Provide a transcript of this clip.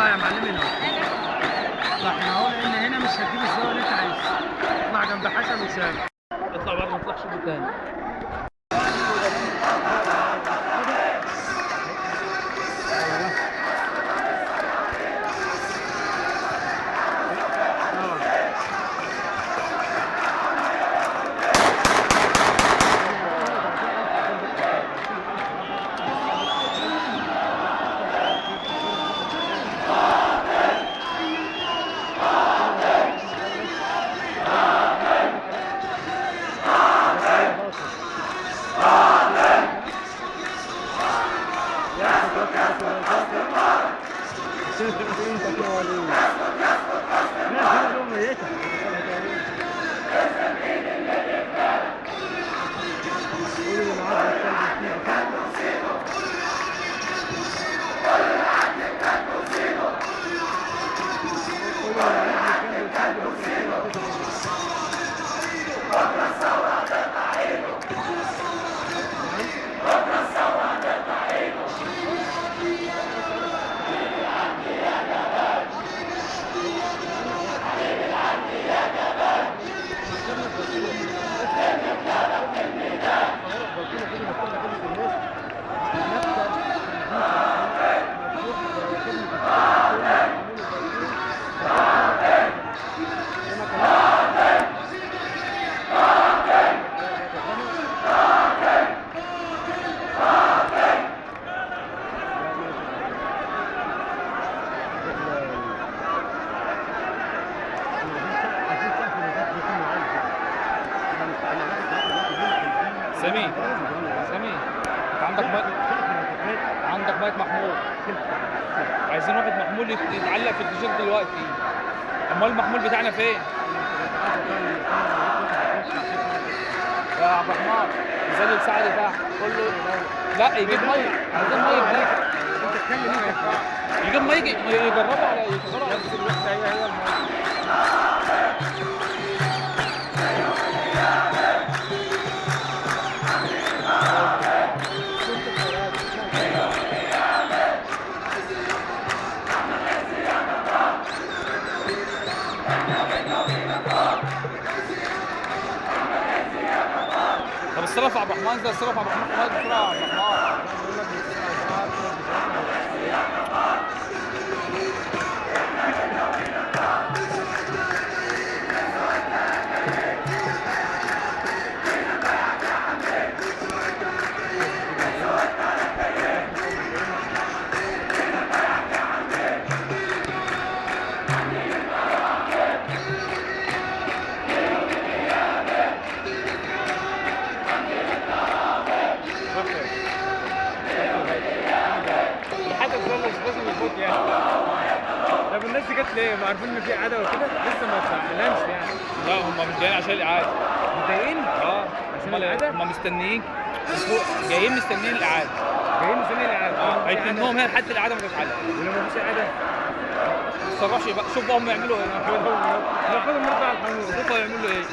اطلع يا معلمي هنا. اطلع هنا اهو، لان هنا مش هتجيب الزاويه اللي انت عايزها. اطلع جنب حسن وسام. اطلع بره، ما تطلعش دي تاني. سمين سمين، انت عندك مايك محمول. عايزين واحد محمول يتعلق في التيشيرت دلوقتي. امال المحمول بتاعنا فين؟ يا عبد الرحمن نزل الساعه اللي تحت، قول له لا يجيب ميه. عايزين ميه هناك. انت تتكلم انت. يجيب ميه يجربوا على نفس الوحده هي الميه. طب الصرف عبد الرحمن ده، الصرف عبد الرحمن خلاص بسرعه عبد الرحمن. طب الناس دي جت ليه؟ ما عارفين ان في اعاده وكده؟ لسه ما اتعلمش يعني. لا هم مش جايين عشان الاعاده. متضايقين؟ عشان الاعاده؟ هم مستنيين، جايين مستنيين الاعاده. جايين مستنيين الاعاده. هيتنهم هنا لحد الاعاده ما تتعلم. ولو ما فيش اعاده؟ ما تتصرفش بقى، شوف بقى هم يعملوا ايه. ناخدهم نرجع على الحمود. شوف هيعملوا ايه.